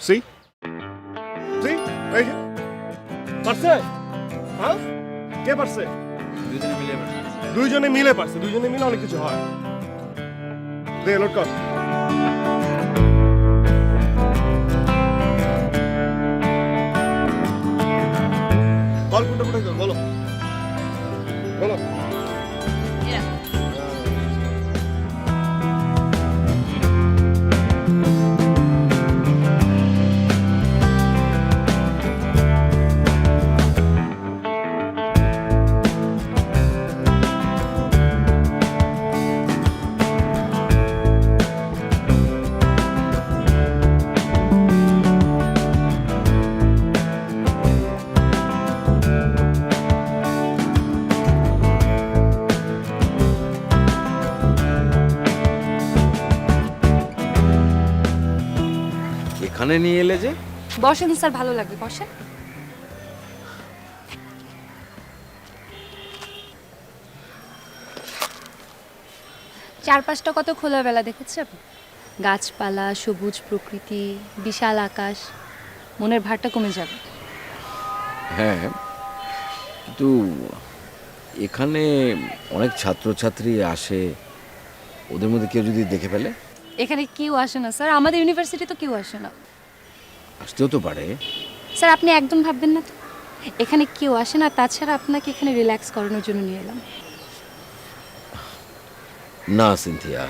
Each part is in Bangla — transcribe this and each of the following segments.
সি সি এই যে পারছে হ্যাঁ কে পারছে দুইজনে মিলে পারছে দুইজনে মিলে অনেক কিছু হয় দে লোড কর কল ফুটে ফুটে বলো বলো এখানে নিয়ে এলে যে বসেন স্যার, ভালো লাগবে, বসেন। চারপাশটা কত খোলামেলা দেখেছেন, গাছপালা, সবুজ প্রকৃতি, বিশাল আকাশ, মনের ভারটা কমে যাবে। হ্যাঁ, কিন্তু এখানে অনেক ছাত্রছাত্রী আসে, ওদের মধ্যে কেউ যদি দেখে ফেলে? এখানে কেউ আসে না স্যার, আমাদের ইউনিভার্সিটি তো কেউ আসে না। আসতেও তো পারে। স্যার আপনি একদম ভাববেন না তো, এখানে কেউ আসে না, তাছাড়া আপনাকে এখানে রিল্যাক্স করানোর জন্য নিয়ে এলাম। না সিনথিয়া,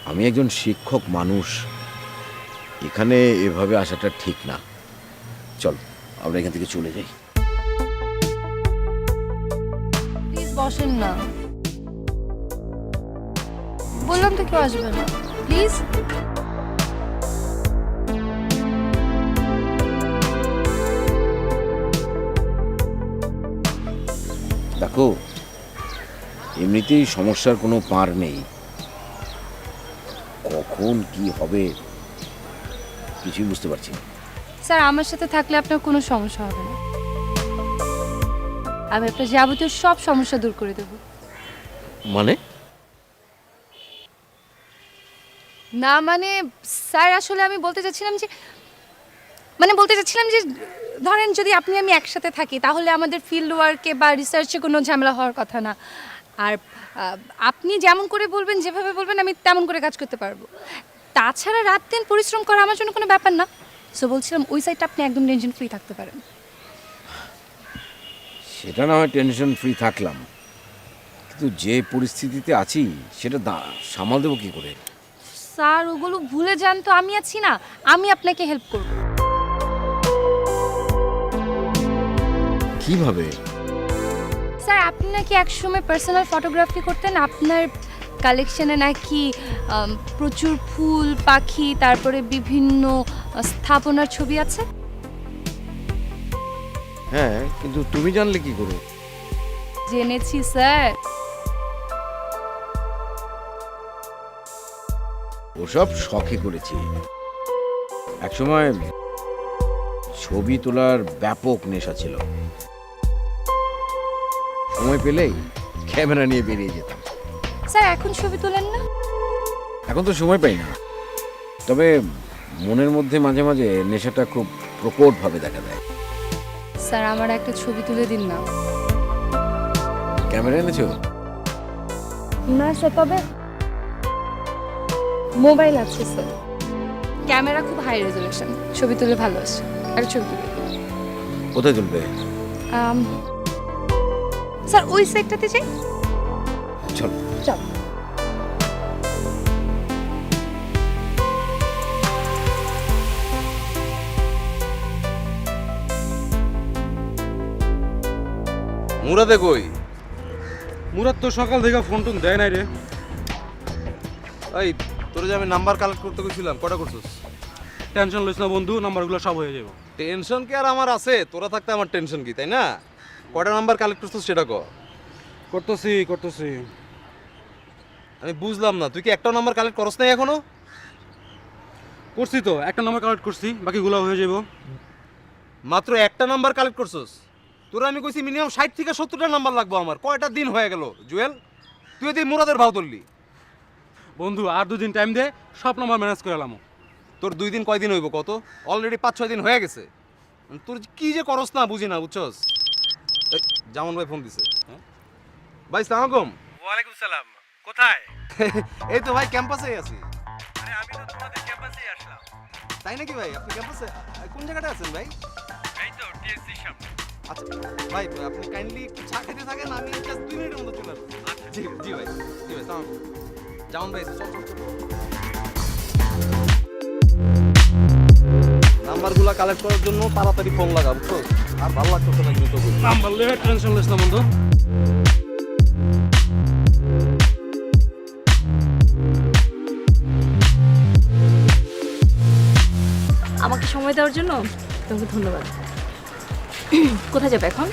আমি একজন শিক্ষক মানুষ, এখানে এভাবে আসাটা ঠিক না। চল আমরা এখান থেকে চলে যাই। প্লিজ বসেন না, বললাম তো কেউ আসবে না, প্লিজ। দেখো, এমনিতেই সমস্যার কোনো পার নেই, কখন কি হবে কিছুই বুঝতে পারছি না। স্যার আমার সাথে থাকলে আপনার কোনো সমস্যা হবে না, আমি আপনার যাবতীয় সব সমস্যা দূর করে দেব। মানে? না মানে স্যার আসলে আমি বলতে চাচ্ছিলাম যে ধরেন যদি আপনি আমি একসাথে থাকি তাহলে আমাদের ফিল্ড ওয়ার্কে বা রিসার্চে কোনো ঝামেলা হওয়ার কথা না। আর আপনি যেমন করে বলবেন, যেভাবে বলবেন আমি তেমন করে কাজ করতে পারবো। তাছাড়া রাত দিন পরিশ্রম করা আমার জন্য কোনো ব্যাপার না। সো বলছিলাম ওই সাইডটা আপনি একদম টেনশন ফ্রি থাকতে পারেন। সেটা না হয় টেনশন ফ্রি থাকলাম, কিন্তু যে পরিস্থিতিতে আছি সেটা সামাল দেবো কি করে? স্যার ওগুলো ভুলে যান তো, আমি আছি না, আমি আপনাকে হেল্প করব। কিভাবে? স্যার আপনি নাকি একসময় পার্সোনাল ফটোগ্রাফি করতেন, আপনার কালেকশনে নাকি প্রচুর ফুল, পাখি, তারপরে বিভিন্ন স্থাপনার ছবি আছে। হ্যাঁ, কিন্তু তুমি জানলে কি করে? জেনেছি স্যার। ওসব শখে করেছি, একসময় ছবি তোলার ব্যাপক নেশা ছিল, সময় পেলেই ক্যামেরা নিয়ে বেরিয়ে যেতাম। স্যার এখন ছবি তোলেন না? এখন তো সময় পাই না, তবে মনের মধ্যে মাঝে মাঝে নেশাটা খুব প্রকটভাবে দেখা দেয়। স্যার আমার একটা ছবি তুলে দিন না। ক্যামেরা এনেছো? না স্যার, তবে মোবাইল আছে স্যার, ক্যামেরা খুব হাই রেজলিউশন, ছবি তুলে ভালো আসে। একটা ছবি তুলে দিন। কোথায় তুলবে? স্যার ওই সাইডটাতে যাই। চল চল। মুরাদে কই? মুরাদ তো সকাল থেকে ফোন টোন দেয় নাই রে। এই তোরে যে আমি নাম্বার কালেক্ট করতে গেছিলাম, কটা করছিস? টেনশন লইস না বন্ধু, নাম্বারগুলো সব হয়ে যাবে। টেনশন কি আর আমার আছে? তোরা থাকতে আমার টেনশন কি, তাই না? কটা নাম্বার কালেক্ট করছিস সেটা ক। করতেছি। আমি বুঝলাম না, তুই কি একটা নাম্বার কালেক্ট করস নাই এখনো? করছি তো, একটা নাম্বার কালেক্ট করছি, বাকিগুলো হয়ে যাব। মাত্র একটা নাম্বার কালেক্ট করছিস? তোরা আমি কইছি মিনিমাম 60 থেকে 70টা নাম্বার লাগবে আমার। কয়টা দিন হয়ে গেল জুয়েল, তুই মুরাদের ভাও তুললি। বন্ধু আর দুদিন টাইম দে, সব নাম্বার ম্যানেজ করে এলাম। তোর 2 দিন কয়দিন হইব কত? অলরেডি 5-6 দিন হয়ে গেছে। তোর কি যে করস না বুঝি না, বুঝছস? এই, জামান ভাই ফোন দিছে। হ্যাঁ ভাই, সালাম আলাইকুম। ওয়ালাইকুম সালাম। কোথায়? এই তো ভাই ক্যাম্পাসেই আছি। আরে আমি তো তোমাদের ক্যাম্পাসেই আসলাম। তাই নাকি ভাই? আপনি ক্যাম্পাসে কোন জায়গাটা আছেন ভাই? এই তো টিএসসি সামনে। আচ্ছা ভাই, আপনি কাইন্ডলি একটু চা খেতে থাকেন, আমি জাস্ট 2 মিনিটের মধ্যে চলে আসবো। আচ্ছা জি জি ভাই, জি ভাই, সালাম। জামান ভাই, চল চল চল। নাম্বারগুলো কালেক্ট করার জন্য তাড়াতাড়ি ফোন লাগা, বুঝছো? আর ভালো লাগতেছে না কিন্তু তো। নাম্বার লে টেনশন লিস না বন্ধু। আমাকে সময় দেওয়ার জন্য তোমাকে ধন্যবাদ। কোথায় যাবে এখন?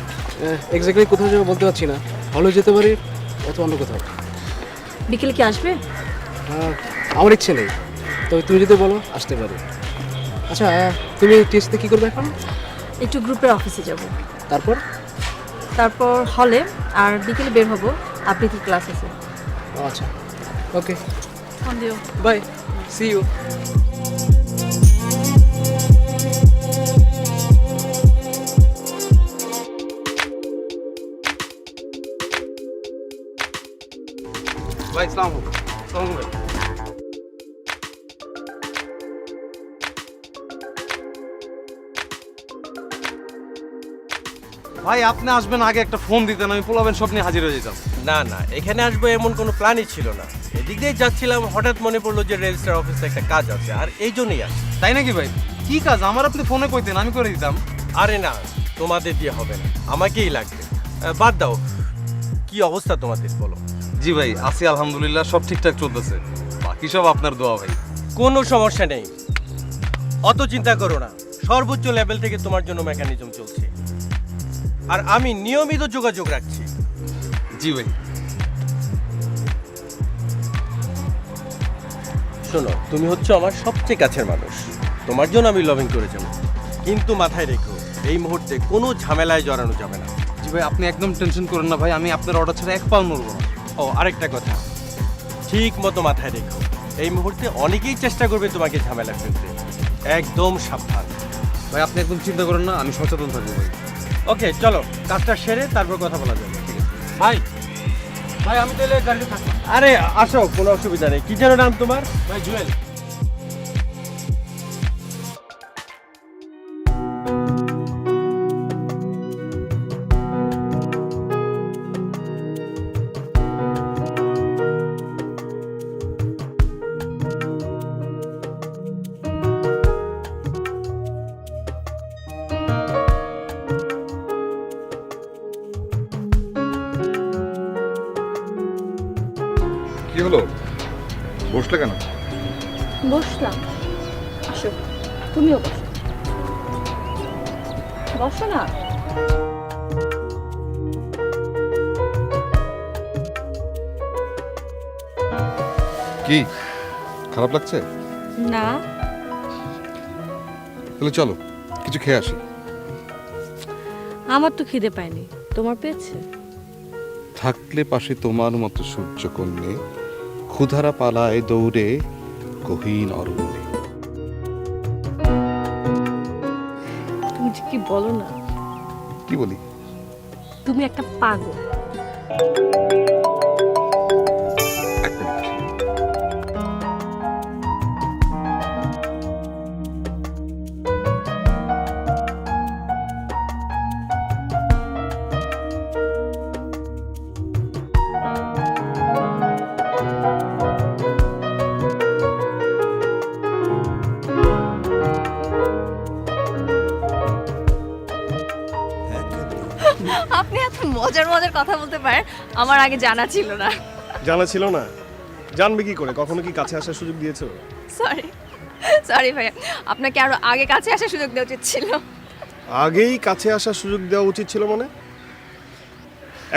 এক্স্যাক্টলি কোথাও যাবো বলতে পারছি না, হলে যেতে পারি অথবা অন্য কোথাও। বিকেলে কি আসবে? আমার ইচ্ছে নেই, তবে তুমি যদি বলো আসতে পারি। আচ্ছা, তুমি টেস্টে কী করবে এখন? একটু গ্রুপের অফিসে যাব, তারপর? তারপর হলে, আর বিকেলে বের হব। আপনি কি ক্লাস আছে? ও আচ্ছা, ওকে, ফোন দিও। Bye, see you. ভাই, সালাম আলাইকুম। সালাম ভাই। ভাই, আপনি আসবেন আগে একটা ফোন দিতেন, আমি পোলাবেন সব নিয়ে হাজির হয়ে যেতাম। না না, এখানে আসবো এমন কোনো প্ল্যানই ছিল না। এদিক দিয়ে যাচ্ছিলাম, হঠাৎ মনে পড়লো যে রেজিস্ট্রার অফিসে একটা কাজ আছে, আর এই জন্যই আসি। তাই নাকি ভাই? কি কাজ? আমার আপনি ফোনে কইতেন, আমি করে দিতাম। আরে না, তোমাদের দিয়ে হবে না, আমাকেই লাগবে। বাদ দাও, কি অবস্থা তোমাদের বলো? জি ভাই, আছি আলহামদুলিল্লাহ, সব ঠিকঠাক চলতেছে। বাকি সব আপনার দোয়া ভাই। কোনো সমস্যা নেই, অত চিন্তা করো না। সর্বোচ্চ লেভেল থেকে তোমার জন্য মেকানিজম চলছে, আর আমি নিয়মিত যোগাযোগ রাখছি। জি ভাই। শোনো, তুমি হচ্ছে আমার সবচেয়ে কাছের মানুষ, তোমার জন্য আমি লবিং করে যাবো, কিন্তু মাথায় রেখো এই মুহূর্তে কোনো ঝামেলায় জড়ানো যাবে না। জি ভাই, আপনি একদম টেনশন করেন না ভাই, আমি আপনার অর্ডার ছাড়া এক পাও নড়বো না। ও আরেকটা কথা, ঠিক মতো মাথায় রেখো এই মুহূর্তে অনেকেই চেষ্টা করবে তোমাকে ঝামেলা ফেলতে, একদম সাবধান। ভাই, আপনি একদম চিন্তা করেন না, আমি সচেতন থাকবো ভাই। ওকে চলো, কাজটা সেরে তারপর কথা বলা যাবে। ঠিক আছে ভাই, ভাই আমি তাহলে গাড়িতে থাকবো। আরে আসো, কোনো অসুবিধা নেই। কি যেন নাম তোমার? ভাই জুয়েল। কি হলো, বসলে কেন? বসলাম। আসো, তুমিও বসো। বসো না। কি খারাপ লাগছে? না। তাহলে চলো কিছু খেয়ে আসি। আমার তো খিদে পায়নি, তোমার পেয়েছে? থাকলে পাশে তোমার মতো সূর্যকন্যে, ক্ষুধারা পালায় দৌড়ে গহীন অরণ্যে। তুমি যে কি বলো না, কি বলি? তুমি একটা পাগল। এক মিনিট। আপনি এত মজার মজার কথা বলতে পারেন, আমার আগে জানা ছিল না। জানা ছিল না? জানবে কি করে? কখনো কি কাছে আসার সুযোগ দিয়েছো? সরি সরি ভাইয়া, আপনাকে আরো আগে কাছে আসার সুযোগ দেওয়া উচিত ছিল। আগেই কাছে আসার সুযোগ দেওয়া উচিত ছিল মানে?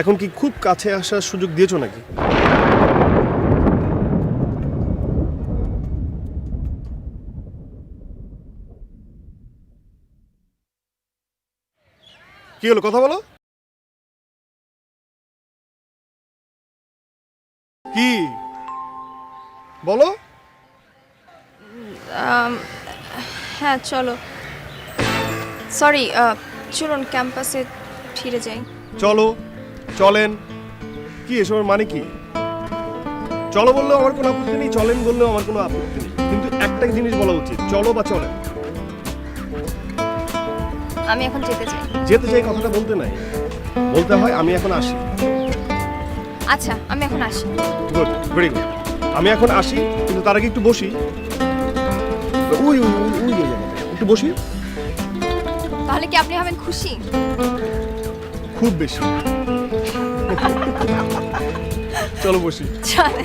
এখন কি খুব কাছে আসার সুযোগ দিয়েছো নাকি? কি হলো, কথা বলো। কি বলো? হ্যাঁ চলো, সরি, চলুন ক্যাম্পাসে ফিরে যাই। চলো, চলেন, কি এসবের মানে কি? চলো বললেও আমার কোনো আপত্তি নেই, চলেন বললেও আমার কোনো আপত্তি নেই, কিন্তু একটা জিনিস বলা উচিত, চলো বা চলেন। আমি এখন যেতে চাই। যেতে চাই কথাটা বলতে নাই, বলতে হয় আমি এখন আসি। আচ্ছা, আমি এখন আসি। Good, very good. আমি এখন আসি, কিন্তু তার আগে একটু বসি। We we we we we, একটু বসি। তাহলে কি আপনি হবেন খুশি? খুব বেশি। চলো বসি। চলে।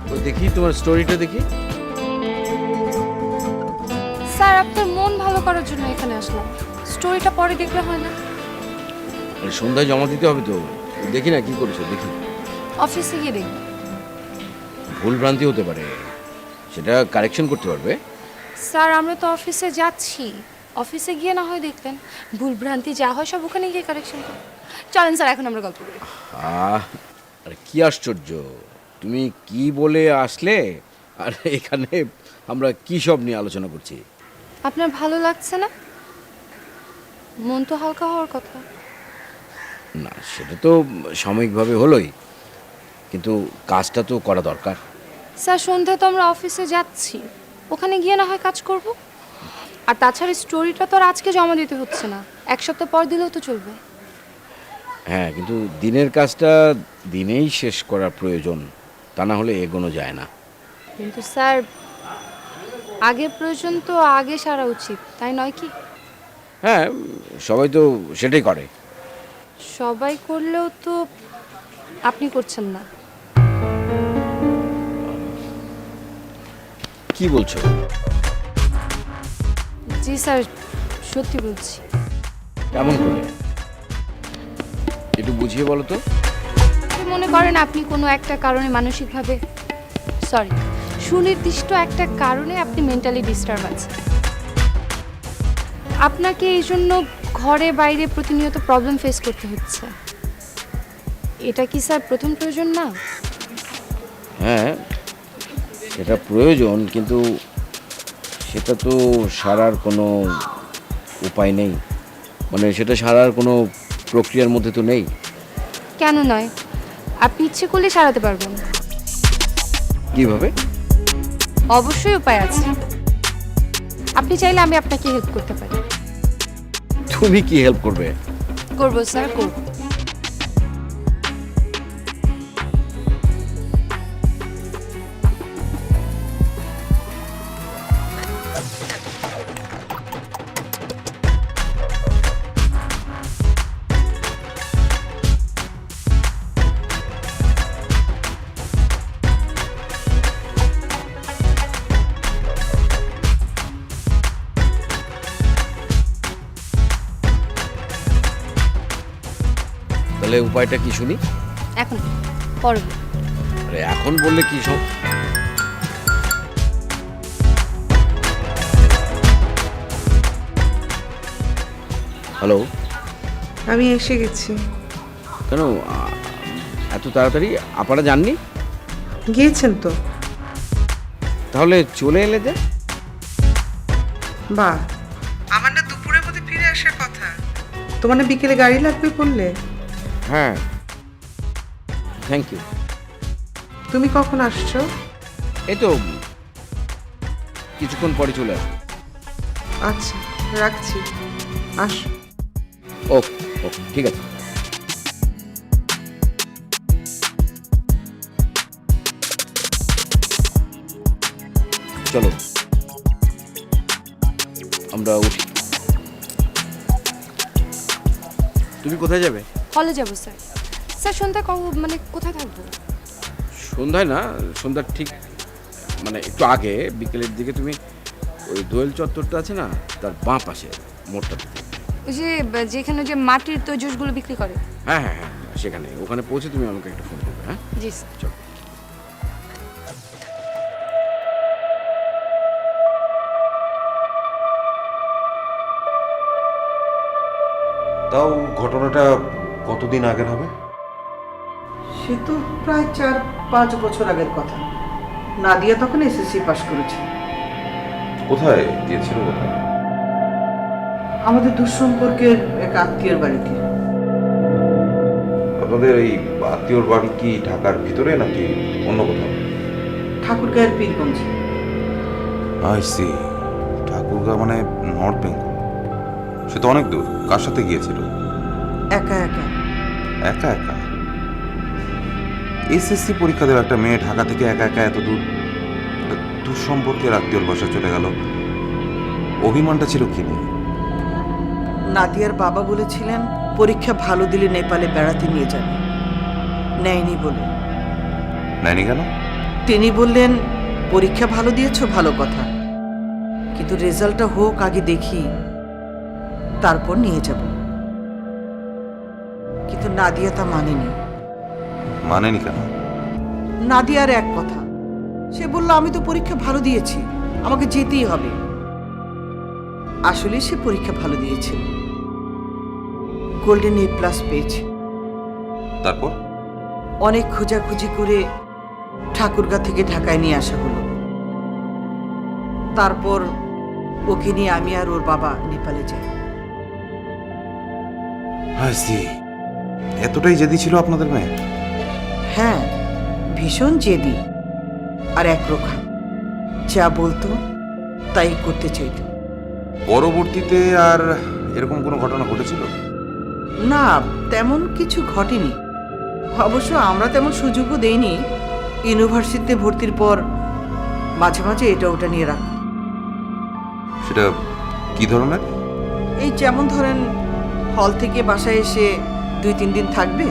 তো দেখি তোমার স্টোরিটা দেখি। স্যার আপনার মন ভালো করার জন্য এখানে আসলাম, স্টোরিটা পরে দেখলে হয় না? মানে সন্ধ্যায় জমা দিতে হবে তো, দেখি না কি করেছো দেখি। অফিসে গিয়ে দেখব। ভুল ভ্রান্তি হতে পারে, সেটা কারেকশন করতে পারবে। স্যার আমরা তো অফিসে যাচ্ছি, অফিসে গিয়ে না হয় দেখতেন, ভুল ভ্রান্তি যা হয় সব ওখানে গিয়ে কারেকশন করুন। চলেন স্যার, এখন আমরা গল্প করি। আরে কি আশ্চর্য, তুমি কি বলে আসলে আর এখানে আমরা কি সব নিয়ে আলোচনা করছি? আপনার ভালো লাগছে না? মন তো হালকা হওয়ার কথা। না, সেটা তো সাময়িকভাবে হলোই, কিন্তু কাজটা তো করা দরকার। স্যার সন্ধ্যায় তো আমরা অফিসে যাচ্ছি, ওখানে গিয়ে না হয় কাজ করব। আর তাছাড়া স্টোরিটা তো আর আজকে জমা দিতে হচ্ছে না, এক সপ্তাহ পর দিলেও তো চলবে। হ্যাঁ, কিন্তু দিনের কাজটা দিনেই শেষ করার প্রয়োজন, তা না হলে এগোনো যায় না। কিন্তু স্যার আগের প্রয়োজন তো আগে সারা উচিত, তাই নয় কি? হ্যাঁ, সবাই তো সেটাই করে। সবাই করলেও তো আপনি করছেন না। কি বলছো? জি স্যার, সত্যি বলছি। কেমন করে একটু বুঝিয়ে বলো তো। মনে করেন আপনি কোনো একটা কারণে মানসিকভাবে, সরি, সুনির্দিষ্ট একটা কারণে আপনি মেন্টালি ডিস্টার্ব আছেন। আপনাকে এই জন্য ঘরে বাইরে প্রতিনিয়ত প্রবলেম ফেস করতে হচ্ছে। এটা কি স্যার প্রথম প্রয়োজন না? হ্যাঁ, সেটা প্রয়োজন, কিন্তু সেটা তো সারার কোনো উপায় নেই, মানে সেটা সারার কোনো প্রক্রিয়ার মধ্যে তো নেই। কেন নয়? আপনি ইচ্ছে করলে সারাতে পারবেন। কিভাবে? অবশ্যই উপায় আছে। আপনি চাইলে আমি আপনাকে হেল্প করতে পারি। তুমি কি হেল্প করবে? করবো স্যার, করবো। তাহলে উপায়টা কি শুনি? এখন পরে। আরে এখন বললে কি সব? হ্যালো, আমি এসে গেছি। কেন এত তাড়াতাড়ি? আপনারা যাননি? গিয়েছেন তো। তাহলে চলে এলে যে? বাহ, আমার না দুপুরের মধ্যে ফিরে আসার কথা। তোমার না বিকেলে গাড়ি লাগবে বললে? হ্যাঁ, থ্যাংক ইউ। তুমি কখন আসছো? এই তো কিছুক্ষণ পরে চলে আসবো। আচ্ছা, রাখছি, আসো। ওকে ওকে, ঠিক আছে। চলো আমরা উঠি। তুমি কোথায় যাবে? হলে যাবো স্যার। স্যার সন্ধ্যা মানে কোথায় থাকবো? সন্ধ্যায় না, সন্ধ্যার ঠিক মানে একটু আগে বিকেলের দিকে তুমি ওই দোয়েল চত্বরটা আছে না, তার বাঁ পাশে মোড়টাতে। ওই যে যেখানে যে মাটির তৈজসগুলো বিক্রি করে। হ্যাঁ হ্যাঁ হ্যাঁ, সেখানে। ওখানে পৌঁছে তুমি আমাকে একটা ফোন করবে। হ্যাঁ জি স্যার। চলো। তাও ঘটনাটা কতদিন আগের হবে? সে তো প্রায় 4-5 বছর আগের কথা। নাদিয়া তখন এসএসসি পাশ করেছে। কোথায় গিয়েছিল কোথায়? আমাদের দুঃসম্পর্কের এক আত্মীয়ের বাড়িতে। আপনাদের এই আত্মীয়র বাড়ি কি ঢাকার ভিতরে নাকি অন্য কোথাও? ঠাকুরগাঁয়ের পীরগঞ্জে। I see. ঠাকুরগাঁ মানে নর্থ বেঙ্গল। সে তো অনেক দূর। কার সাথে গিয়েছিল? একা একা। একা একা? এসএসসি পরীক্ষা দেওয়া একটা মেয়ে ঢাকা থেকে একা একা এত দূর? দুঃসম্পর্কের আত্মীয়র বাসায় চলে গেল। অভিমানটা ছিল কি নিয়ে? নাদিয়ার বাবা বলেছিলেন পরীক্ষা ভালো দিলে নেপালে বেড়াতে নিয়ে যাবে, নেয়নি বলে। নেয়নি কেন? তিনি বললেন পরীক্ষা ভালো দিয়েছো ভালো কথা, কিন্তু রেজাল্টটা হোক আগে দেখি, তারপর নিয়ে যাব। কিন্তু নাদিয়া তা মানেনি। মানেনি কেন? নাদিয়ার এক কথা, সে বলল আমি তো পরীক্ষা ভালো দিয়েছি, আমাকে যেতেই হবে। আসলে সে পরীক্ষা ভালো দিয়েছে, গোল্ডেন A+ পেয়েছে। তারপর? অনেক খোঁজাখুঁজি করে ঠাকুরগাঁ থেকে ঢাকায় নিয়ে আসা হলো। তারপর ওকে নিয়ে আমি আর ওর বাবা নেপালে যাই। I see. এতটাই জেদি ছিল আপনাদের মেয়ে? হ্যাঁ, ভীষণ জেদি আর একরোখা, যা বলতো তাই করতে চাইতো। পরবর্তীতে আর এরকম কোনো ঘটনা ঘটেছিল? না, তেমন কিছু ঘটেনি। অবশ্য আমরা তেমন সুযোগও দেইনি। ইউনিভার্সিটিতে ভর্তির পর মাঝে মাঝে এটা ওটা নিয়ে রাখ। সেটা কি ধরনের? এই যেমন ধরেন, হল থেকে বাসায় এসে 2-3 দিন থাকবে,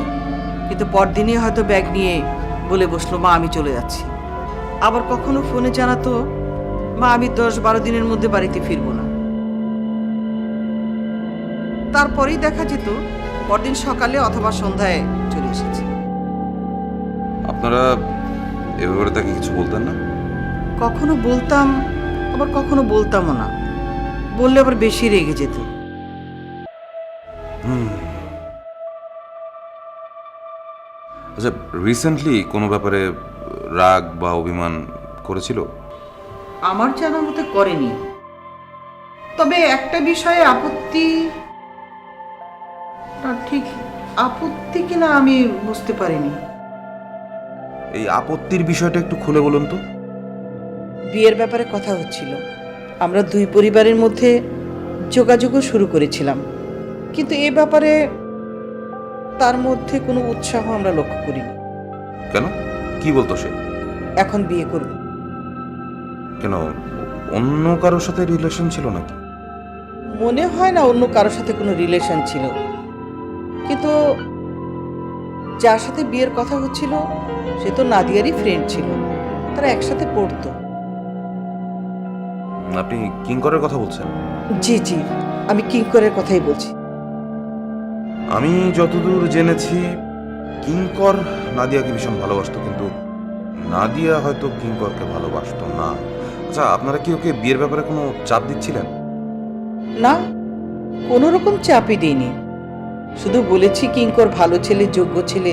কিন্তু পরদিনই হয়তো ব্যাগ নিয়ে বলে বসলো মা আমি চলে যাচ্ছি। আবার কখনো ফোনে জানাতো মা আমি 10-12 দিনের মধ্যে বাড়িতে ফিরবো না। তারপরেই দেখা যেত পরদিন সকালে অথবা সন্ধ্যায় চলে এসেছে। আপনারা এ ব্যাপারে তাকে কিছু বলতেন না? কখনো বলতাম, আবার কখনো বলতামও না। বললে আবার বেশি রেগে যেত। আচ্ছা, রিসেন্টলি কোনো ব্যাপারে রাগ বা অভিমান করেছিল? আমার জানা মতে করেনি, তবে একটা বিষয়ে আপত্তি, না ঠিক আপত্তি কিনা আমি বুঝতে পারিনি। এই আপত্তির বিষয়টা একটু খুলে বলুন তো। বিয়ের ব্যাপারে কথা হচ্ছিল, আমরা দুই পরিবারের মধ্যে যোগাযোগও শুরু করেছিলাম, কিন্তু এ ব্যাপারে তার মধ্যে কোনো উৎসাহ আমরা লক্ষ্য করিনি। কেন? কি বলতো সে? এখন বিয়ে করবে। কেন, অন্য কারোর সাথে রিলেশন ছিল নাকি? মনে হয় না অন্য কারোর সাথে কোনো রিলেশন ছিল, কিন্তু যার সাথে বিয়ের কথা হচ্ছিল সে তো নাদিয়ারই ফ্রেন্ড ছিল, তারা একসাথে পড়তো। আপনি কিঙ্করের কথা বলছেন? জি জি, আমি কিঙ্করের কথাই বলছি। আমি যতদূর জেনেছি কিঙ্কর নাদিয়াকে ভীষণ ভালোবাসতো, কিন্তু নাদিয়া হয়তো কিঙ্করকে ভালোবাসতো না। আচ্ছা, আপনারা কি ওকে বিয়ের ব্যাপারে কোনো চাপ দিচ্ছিলেন? না, কোনো রকম চাপই দিইনি, শুধু বলেছি কিঙ্কর ভালো ছেলে, যোগ্য ছেলে,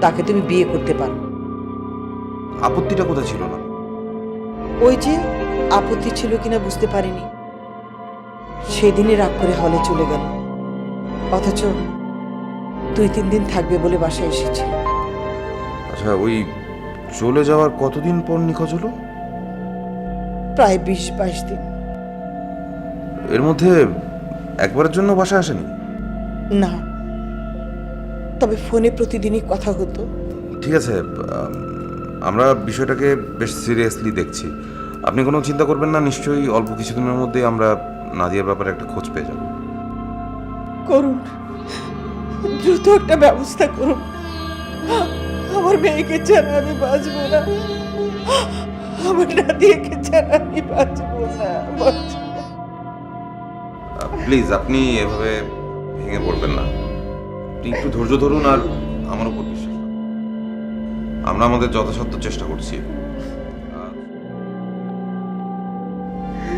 তাকে তুমি বিয়ে করতে পারো। আপত্তিটা কোথায় ছিল না? ওই যে আপত্তি ছিল কিনা বুঝতে পারিনি, সেদিনই রাগ করে হলে চলে গেল, অথচ 2-3 দিন থাকবে বলে বাসায় এসেছে। আচ্ছা, ওই চলে যাওয়ার কতদিন পর নিখোঁজ হলো? প্রায় 20-22 দিন। এর মধ্যে একবারের জন্য বাসায় আসেনি? না, তবে ফোনে প্রতিদিনই কথা হতো। ঠিক আছে, আমরা বিষয়টাকে বেশ সিরিয়াসলি দেখছি। আপনি কোনো চিন্তা করবেন না, নিশ্চয়ই অল্প কিছুদিনের মধ্যেই আমরা নাদিয়ার ব্যাপারে একটা খোঁজ পেয়ে যাব। করুন, দ্রুত একটা ব্যবস্থা করুন। আমার মেয়েকে ছাড়া আমি বাঁচবো না, আমার নাদিয়াকে ছাড়া আমি বাঁচবো না। প্লিজ, আপনি এভাবে ভেঙে পড়বেন না। আপনি একটু ধৈর্য ধরুন আর আমার উপর বিশ্বাস রাখুন। আমরা আমাদের যথাসাধ্য চেষ্টা করছি।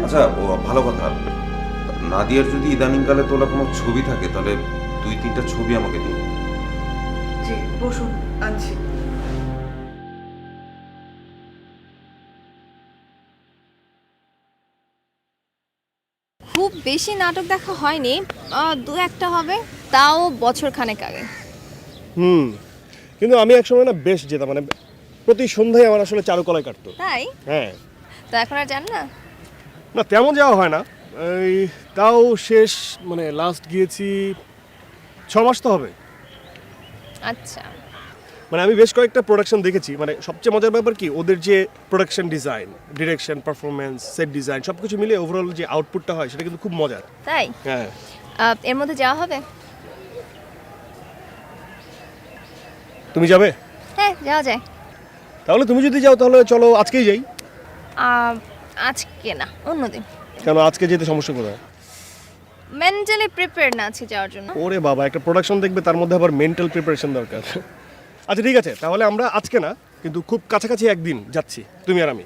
আচ্ছা, ভালো কথা, নাদিয়ার যদি ইদানিংকালে তোলা কোনো ছবি থাকে তাহলে 2-3টা ছবি আমাকে দিন। জি, বসুন। আনছি। খুব বেশি নাটক দেখা হয়নি, দু একটা হবে, তাও বছর খানেক আগে। কিন্তু আমি একসময় না বেশ যেতাম, মানে প্রতি সন্ধ্যায় আমার আসলে চারুকলায় কাটতো। তাই? হ্যাঁ। তো এখন আর যান না? না তেমন যাওয়া হয় না, এই তাও শেষ মানে লাস্ট গিয়েছি 6 মাস তো হবে। আচ্ছা। মানে আমি বেশ কয়েকটা প্রোডাকশন দেখেছি, মানে সবচেয়ে মজার ব্যাপার কি ওদের যে production design, direction, performance, set design সব কিছু মিলে ওভারঅল যে আউটপুটটা হয় সেটা কিন্তু খুব মজার। তাই? হ্যাঁ। এর মধ্যে যাওয়া হবে? তুমি যাবে? হ্যাঁ, যাওয়া যায়। তাহলে তুমি যদি যাও তাহলে চলো আজকেই যাই। আজকে না, অন্যদিন। কেন আজকে যেতে সমস্যা কোথায়? মেন্টালি প্রিপেয়ার না আছি যাওয়ার জন্য। ওরে বাবা, একটা প্রোডাকশন দেখবে তার মধ্যে আবার মেন্টাল প্রিপারেশন দরকার। আচ্ছা ঠিক আছে, তাহলে আমরা আজকে না কিন্তু খুব কাছাকাছি একদিন যাচ্ছি, তুমি আর আমি।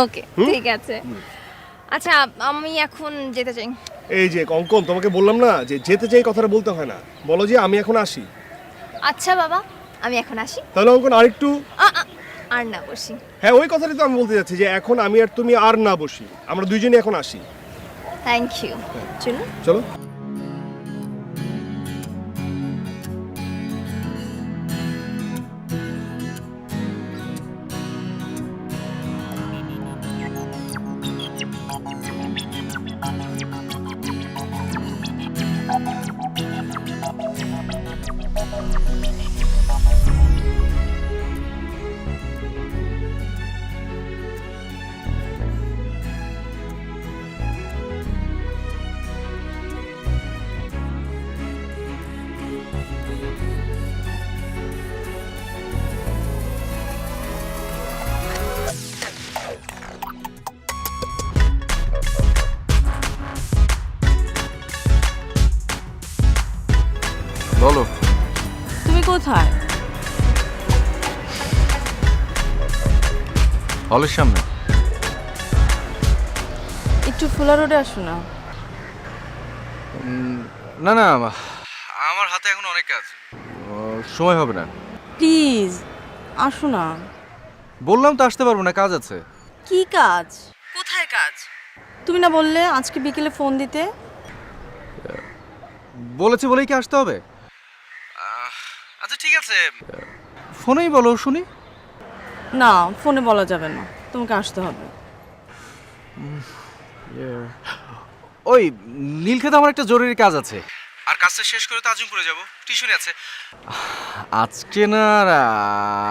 ওকে, ঠিক আছে। আচ্ছা, আমি এখন যেতে চাই। এই যে কঙ্কন, তোমাকে বললাম না যে যেতে চাই কথাটা বলতে হয় না, বলো যে আমি এখন আসি। আচ্ছা বাবা, আমি এখন আসি। তাহলে অঙ্কন আরেকটু। আর না বসি। হ্যাঁ, ওই কথাটাই তো আমি বলতে যাচ্ছি যে এখন আমি আর তুমি আর না বসি, আমরা দুইজনই এখন আসি। Thank you. চলুন। চলো। বলো। তুমি কোথায়? হলের সামনে। একটু ফুলা রোডে আসো না। না না, আমার হাতে এখন অনেক কাজ, সময় হবে না। প্লিজ আসো না। বললাম তো আসতে পারবো না, কাজ আছে। কি কাজ? কোথায় কাজ? তুমি না বললে আজকে বিকেলে ফোন দিতে? বলেছি বলেই কি আসতে হবে? আচ্ছা ঠিক আছে, ফোনেই বলো শুনি। না, ফোনে বলা যাবে না, তোমাকে আসতে হবে। ওই নীলক্ষেতে আমার একটা জরুরি কাজ আছে, আর কাজটা শেষ করে তো আজমপুরে যাবো, টিউশনি আছে। আজকে না আর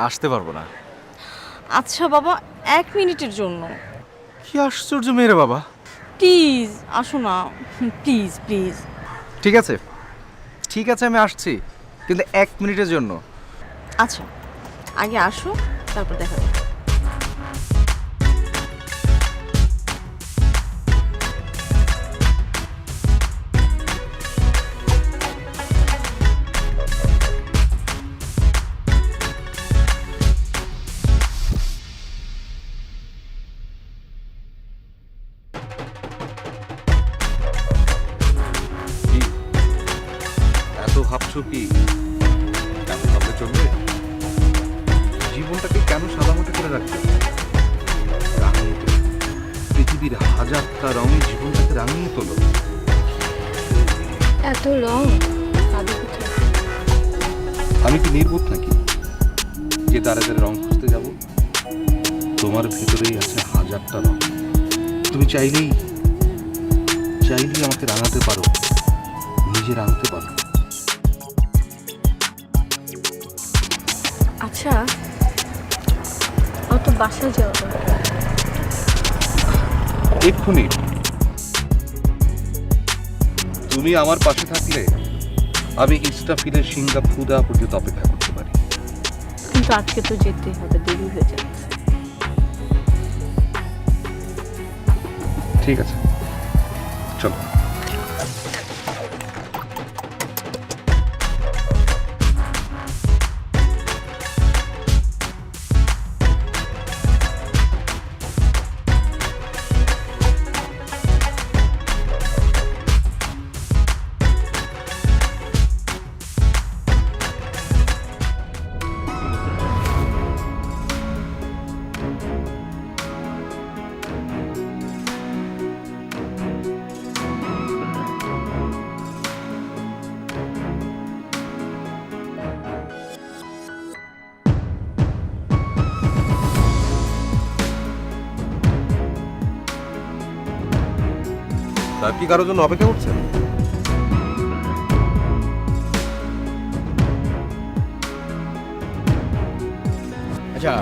আসতে পারবো না। আচ্ছা বাবা, 1 মিনিটের জন্য। কি আশ্চর্য মেয়ে বাবা। প্লিজ আসো না, প্লিজ প্লিজ। ঠিক আছে ঠিক আছে, আমি আসছি, কিন্তু 1 মিনিটের জন্য। আচ্ছা, আগে আসো, তারপর দেখা যাবে। এত ভাবছো কি? এত ভাবলে চলবে? জীবনটাকে কেন সাদামাটা করে রাখতে হবে? রাঙিয়ে তোলো। পৃথিবীর হাজারটা রঙে জীবনটাকে রাঙিয়ে তোলো। এত রং আমি কি নির্বোধ নাকি যে দাঁড়াতে রং খুঁজতে যাব? তোমার ভেতরেই আছে হাজারটা রং। তুমি চাইলেই আমাকে রাঙাতে পারো, নিজে রাঙতে পারো। আচ্ছা, অত বাসা যাওয়া দরকার। এক্ষুনি তুমি আমার পাশে থাকলে আমি ইস্টাফিলের সিঙ্গা ফুদা পর্যন্ত অপেক্ষা করতে পারি। কিন্তু আজকে তো যেতেই হবে, দেরি হয়ে যাচ্ছে। ঠিক আছে, চলো। স্যার কি কারোর জন্য অপেক্ষা করছেন? আচ্ছা,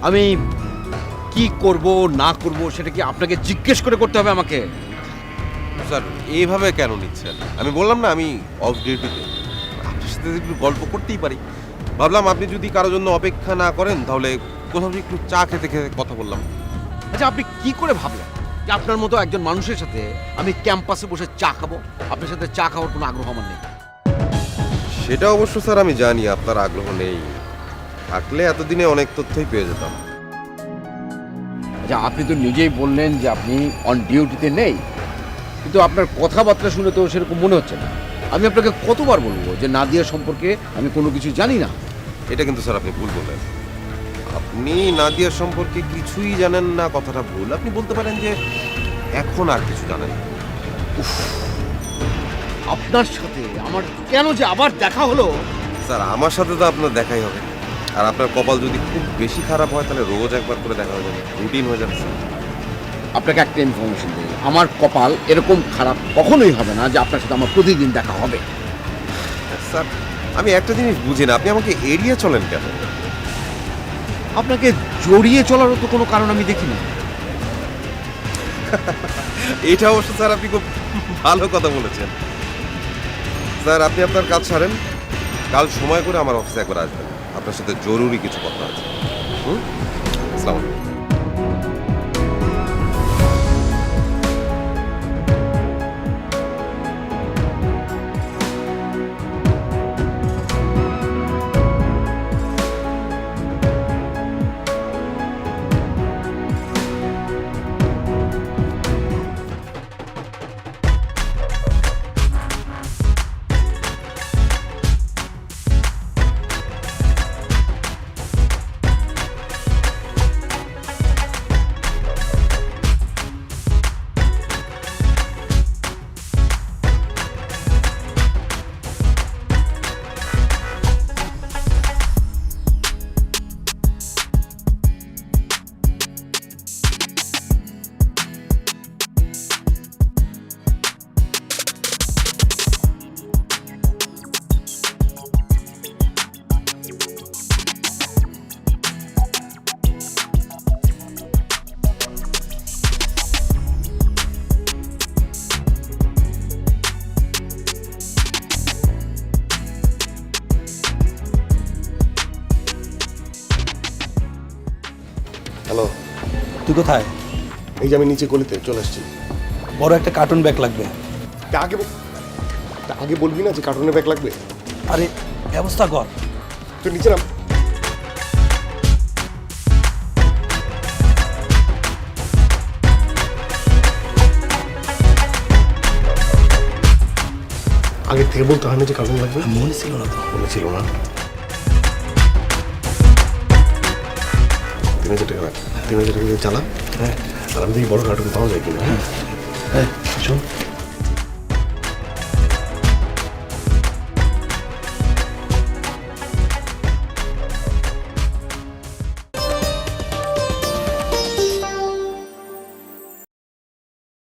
আমি কি করব না করব সেটা কি আপনাকে জিজ্ঞেস করে করতে হবে আমাকে? স্যার এইভাবে কেন নিচ্ছেন? আমি বললাম না আমি অফ ডিউটিতে, আপনার সাথে একটু গল্প করতেই পারি। ভাবলাম আপনি যদি কারোর জন্য অপেক্ষা না করেন তাহলে কোথাও একটু চা খেতে খেতে কথা বললাম। আচ্ছা, আপনি কি করে ভাবলেন যে আপনার মতো একজন মানুষের সাথে আমি ক্যাম্পাসে বসে চা খাবো? আপনার সাথে চা খাওয়ার কোনো আগ্রহ আমার নেই। সেটা অবশ্য স্যার আমি জানি আপনার আগ্রহ নেই, থাকলে এতদিনে অনেক তথ্যই পেয়ে যেতাম। আচ্ছা, আপনি তো নিজেই বললেন যে আপনি অন ডিউটিতে নেই, কিন্তু আপনার কথাবার্তা শুনে তো সেরকম মনে হচ্ছে না। আমি আপনাকে কতবার বলবো যে নাদিয়া সম্পর্কে আমি কোনো কিছু জানি না? এটা কিন্তু স্যার আপনি ভুল বললেন। আপনি নাদিয়া সম্পর্কে কিছুই জানেন না, কথাটা ভুল। আপনি বলতে পারেন যে এখন আর কিছু জানেন না। আপনার সাথে আমার কেন যে আবার দেখা হলো? স্যার আমার সাথে তো আপনার দেখাই হবে, আর আপনার কপাল যদি খুব বেশি খারাপ হয় তাহলে রোজ একবার করে দেখা হয়ে যাবে, রুটিন হয়ে যাবে স্যার। আপনাকে একটা ইনফরমেশন দিই, আমার কপাল এরকম খারাপ কখনোই হবে না যে আপনার সাথে আমার প্রতিদিন দেখা হবে। স্যার আমি একটা জিনিস বুঝি না, আপনি আমাকে এড়িয়ে চলেন কেন? আপনাকে জড়িয়ে চলারও তো কোনো কারণ আমি দেখি না। এটা অবশ্য স্যার আপনি খুব ভালো কথা বলেছেন। স্যার আপনি আপনার কাজ ছাড়েন, কাল সময় করে আমার অফিসে একবার আসবেন, আপনার সাথে জরুরি কিছু কথা আছে। আসসালামু আলাইকুম। হ্যালো, তুই কোথায়? এই যে আমি নিচে গলিতে চলে আসছি। বড় একটা কার্টুন ব্যাগ লাগবে। তা আগে বলবি না যে কার্টুনের ব্যাগ লাগবে? আরে ব্যবস্থা কর। তুই নিচে নাম। আগে থেকে বলতে হয় না যে কার্টুন লাগবে? মনে ছিল না তো। মনে ছিল না। 3000 টাকা, 3000 টাকা চালা। হ্যাঁ, আর আমি দেখি বড় কার্টুন পাওয়া যায় কিনা। হ্যাঁ, শোন